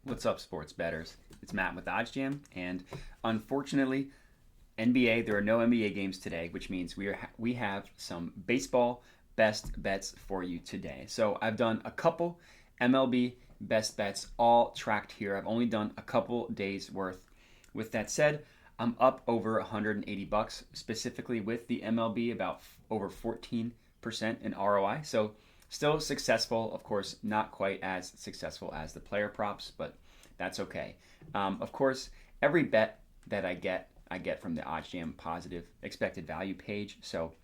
What's up, sports bettors? It's Matt with OddsJam, and unfortunately, NBA. There are no NBA games today, which means we have some baseball best bets for you today. So I've done a couple MLB best bets, all tracked here. I've only done a couple days worth. With that said, I'm up over 180 bucks, specifically with the MLB, about over 14% in ROI. So still successful, of course, not quite as successful as the player props, but that's okay. Of course, every bet that I get from the OddsJam positive expected value page. So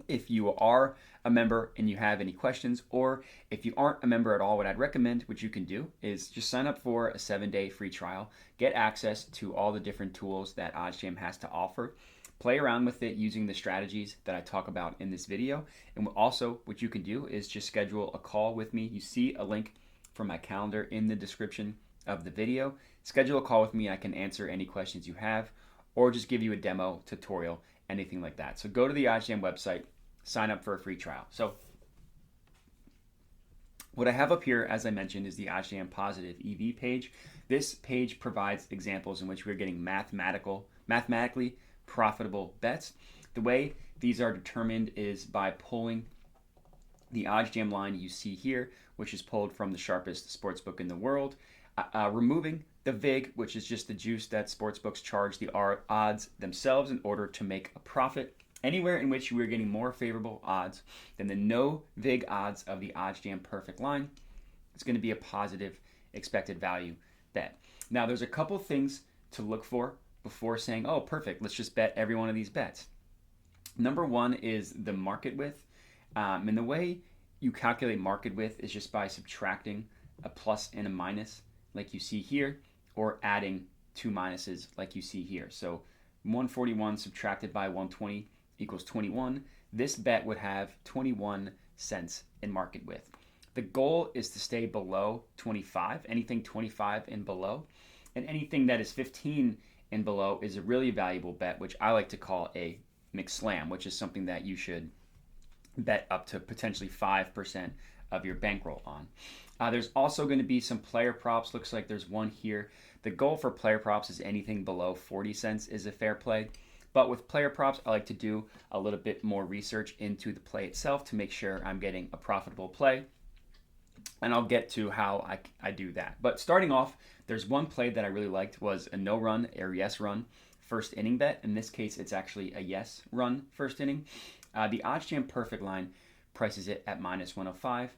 if you are a member and you have any questions, or if you aren't a member at all, what I'd recommend, what you can do, is just sign up for a 7-day free trial, get access to all the different tools that OddsJam has to offer, play around with it using the strategies that I talk about in this video. And also, what you can do is just schedule a call with me. You see a link for my calendar in the description of the video. Schedule a call with me. I can answer any questions you have, or just give you a demo, tutorial, anything like that. So go to the OddsJam website, sign up for a free trial. So what I have up here, as I mentioned, is the OddsJam positive EV page. This page provides examples in which we're getting mathematically profitable bets. The way these are determined is by pulling the OddsJam line you see here, which is pulled from the sharpest sportsbook in the world, removing the VIG, which is just the juice that sportsbooks charge the odds themselves in order to make a profit. Anywhere in which we're getting more favorable odds than the no VIG odds of the OddsJam perfect line, it's going to be a positive expected value bet. Now, there's a couple things to look for before saying, oh, perfect, let's just bet every one of these bets. Number one is the market width. And the way you calculate market width is just by subtracting a plus and a minus like you see here, or adding two minuses like you see here. So 141 subtracted by 120 equals 21. This bet would have 21 cents in market width. The goal is to stay below 25, anything 25 and below, and anything that is 15 and below is a really valuable bet, which I like to call a mcslam, which is something that you should bet up to potentially 5% of your bankroll on. There's also going to be some player props. Looks like there's one here. The goal for player props is anything below 40 cents is a fair play. But with player props, I like to do a little bit more research into the play itself to make sure I'm getting a profitable play. And I'll get to how I do that. But starting off, there's one play that I really liked, was a no run or yes run first inning bet. In this case, it's actually a yes run first inning. The OddsJam perfect line prices it at minus 105.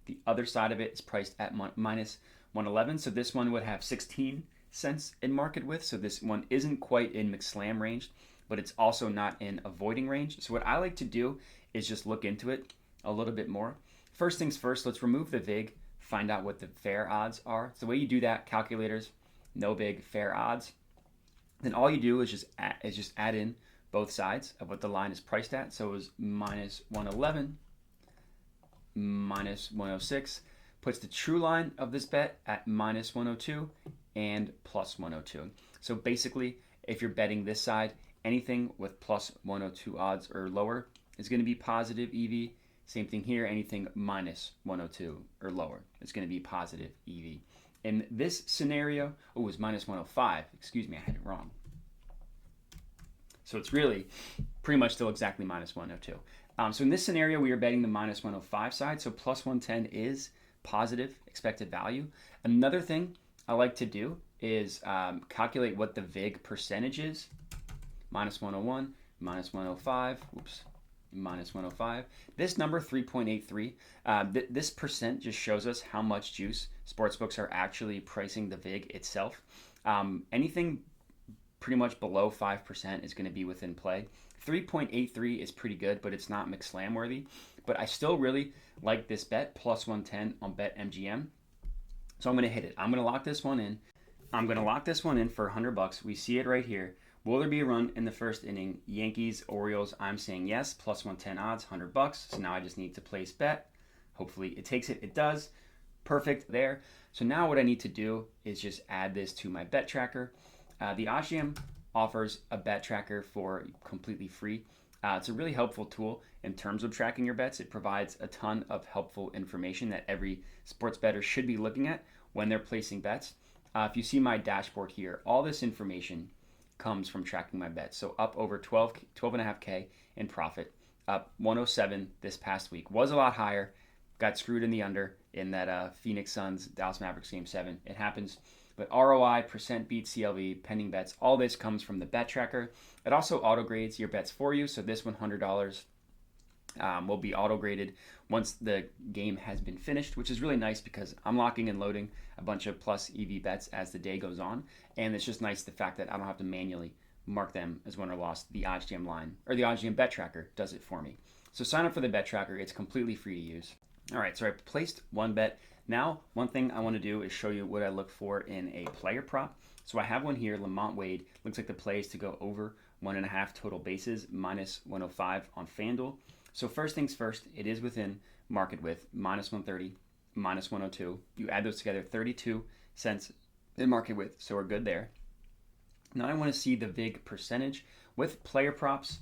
The other side of it is priced at minus 111. So this one would have 16 cents in market width. So this one isn't quite in mcslam range, but it's also not in avoiding range. So what I like to do is just look into it a little bit more. First things first, let's remove the VIG, find out what the fair odds are. So the way you do that, calculators, no VIG, fair odds. Then all you do is just add in both sides of what the line is priced at. So it was minus 111, minus 106, puts the true line of this bet at minus 102 and plus 102. So basically, if you're betting this side, anything with plus 102 odds or lower is going to be positive EV. Same thing here, anything minus 102 or lower is going to be positive EV. In this scenario, it was minus 105. Excuse me, I had it wrong. So it's really pretty much still exactly minus 102. So in this scenario, we are betting the minus 105 side. So plus 110 is positive expected value. Another thing I like to do is calculate what the VIG percentage is. Minus 101, minus 105, minus 105. This number, 3.83, this percent just shows us how much juice sportsbooks are actually pricing the VIG itself. Anything pretty much below 5% is going to be within play. 3.83 is pretty good, but it's not mcslam worthy. But I still really like this bet, plus 110 on BetMGM. So I'm going to hit it. I'm going to lock this one in. I'm going to lock this one in for $100. We see it right here. Will there be a run in the first inning? Yankees, Orioles, I'm saying yes, plus 110 odds, $100. So now I just need to place bet. Hopefully it takes it. It does. Perfect there. So now what I need to do is just add this to my bet tracker. The OddsJam offers a bet tracker for completely free. It's a really helpful tool in terms of tracking your bets. It provides a ton of helpful information that every sports bettor should be looking at when they're placing bets. If you see my dashboard here, all this information comes from tracking my bets. So up over 12.5K in profit, up 107 this past week. Was a lot higher. Got screwed in the under in that Phoenix Suns Dallas Mavericks Game 7. It happens. But ROI, percent beat CLV, pending bets, all this comes from the bet tracker. It also auto grades your bets for you. So this $100 will be auto graded once the game has been finished, which is really nice because I'm locking and loading a bunch of plus EV bets as the day goes on. And it's just nice the fact that I don't have to manually mark them as win or loss. The OddsJam line or the OddsJam bet tracker does it for me. So sign up for the bet tracker. It's completely free to use. All right, so I placed one bet. Now, one thing I want to do is show you what I look for in a player prop. So I have one here, Lamont Wade. Looks like the play is to go over 1.5 total bases, minus 105 on FanDuel. So first things first, it is within market width, minus 130, minus 102. You add those together, 32 cents in market width, so we're good there. Now I want to see the VIG percentage. With player props,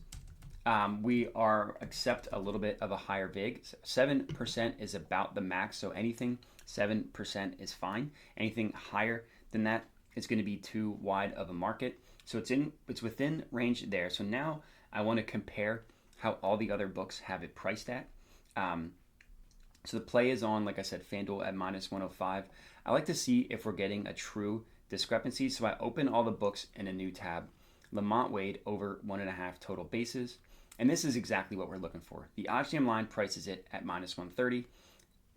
we accept a little bit of a higher VIG. 7% is about the max, so anything 7% is fine. Anything higher than that is going to be too wide of a market. So it's within range there. So now I want to compare how all the other books have it priced at. So the play is on, like I said, FanDuel at minus 105. I like to see if we're getting a true discrepancy. So I open all the books in a new tab. Lamont Wade over 1.5 total bases. And this is exactly what we're looking for. The OddsJam line prices it at minus 130.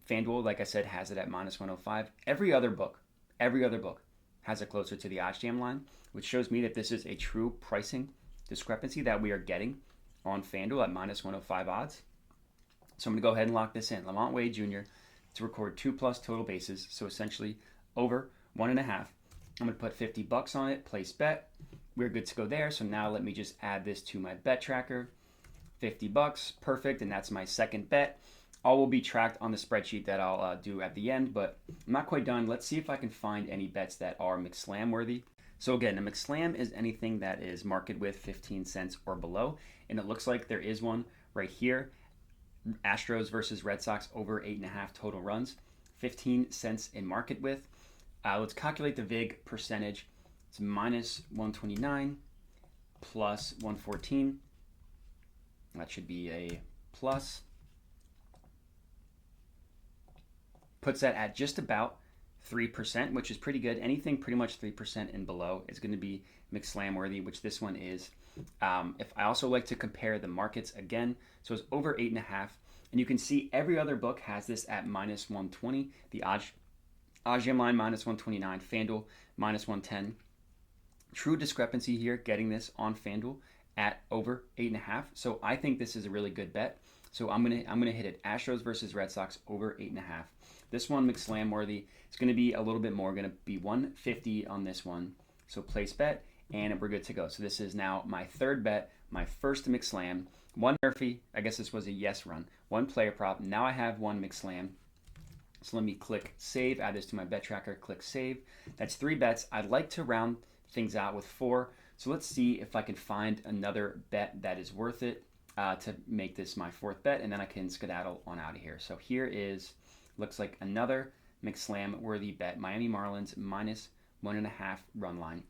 FanDuel, like I said, has it at minus 105. Every other book has it closer to the OddsJam line, which shows me that this is a true pricing discrepancy that we are getting on FanDuel at minus 105 odds. So I'm going to go ahead and lock this in. Lamont Wade Jr. to record 2+ total bases, so essentially over 1.5. I'm going to put $50 on it, place bet. We're good to go there. So now let me just add this to my bet tracker. $50, perfect, and that's my second bet. All will be tracked on the spreadsheet that I'll do at the end, but I'm not quite done. Let's see if I can find any bets that are McSlam worthy. So again, a McSlam is anything that is market width 15 cents or below, and it looks like there is one right here. Astros versus Red Sox over 8.5 total runs, 15 cents in market width. Let's calculate the VIG percentage. It's minus 129 plus 114. That should be a plus. Puts that at just about 3%, which is pretty good. Anything pretty much 3% and below is going to be McSlam worthy, which this one is. If I also like to compare the markets again, so it's over 8.5, and you can see every other book has this at minus 120. The OddsJam line minus 129, FanDuel minus 110. True discrepancy here, getting this on FanDuel at over 8.5. So I think this is a really good bet. So I'm gonna hit it. Astros versus Red Sox over 8.5. This one McSlam worthy. It's gonna be a little bit more. Gonna be 150 on this one. So place bet, and we're good to go. So this is now my third bet, my first McSlam. One NRFI. I guess this was a yes run. One player prop. Now I have one McSlam. So let me click save. Add this to my bet tracker. Click save. That's 3 bets. I'd like to round things out with 4. So let's see if I can find another bet that is worth it to make this my 4th bet, and then I can skedaddle on out of here. So here is, looks like another McSlam worthy bet. Miami Marlins minus 1.5 run line.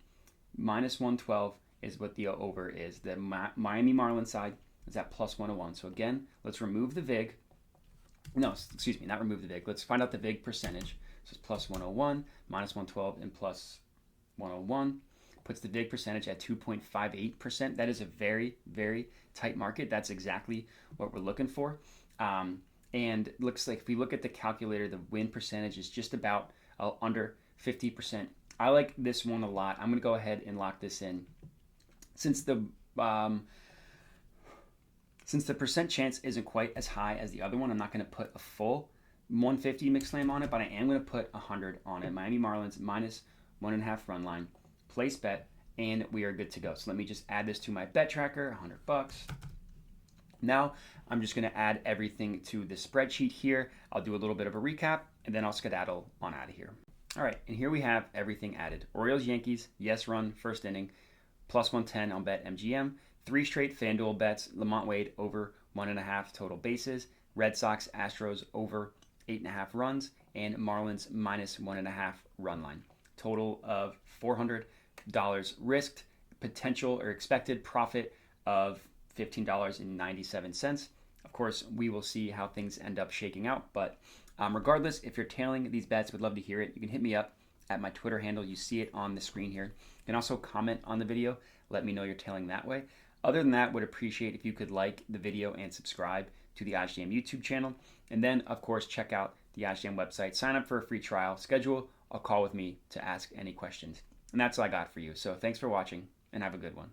Minus 112 is what the over is. The Miami Marlins side is at plus 101. So again, let's remove the VIG. No, excuse me, not remove the VIG. Let's find out the VIG percentage. So it's plus 101, minus 112, and plus 101. Puts the VIG percentage at 2.58%. That is a very, very tight market. That's exactly what we're looking for. And looks like if we look at the calculator, the win percentage is just about under 50%. I like this one a lot. I'm going to go ahead and lock this in. Since the percent chance isn't quite as high as the other one, I'm not going to put a full 150 McSlam on it, but I am going to put 100 on it. Miami Marlins minus 1.5 run line. Place bet, and we are good to go. So let me just add this to my bet tracker, $100. Now I'm just going to add everything to the spreadsheet here. I'll do a little bit of a recap, and then I'll skedaddle on out of here. All right, and here we have everything added. Orioles, Yankees, yes run, first inning, plus 110 on bet MGM. 3 straight FanDuel bets. Lamont Wade over 1.5 total bases. Red Sox, Astros over 8.5 runs. and Marlins -1.5 run line. Total of $400 risked, potential or expected profit of $15.97. Of course, we will see how things end up shaking out, but regardless, if you're tailing these bets, would love to hear it. You can hit me up at my Twitter handle. You see it on the screen here. You can also comment on the video. Let me know you're tailing that way. Other than that, would appreciate if you could like the video and subscribe to the OddsJam YouTube channel. And then, of course, check out the OddsJam website. Sign up for a free trial. Schedule a call with me to ask any questions. And that's all I got for you. So thanks for watching and have a good one.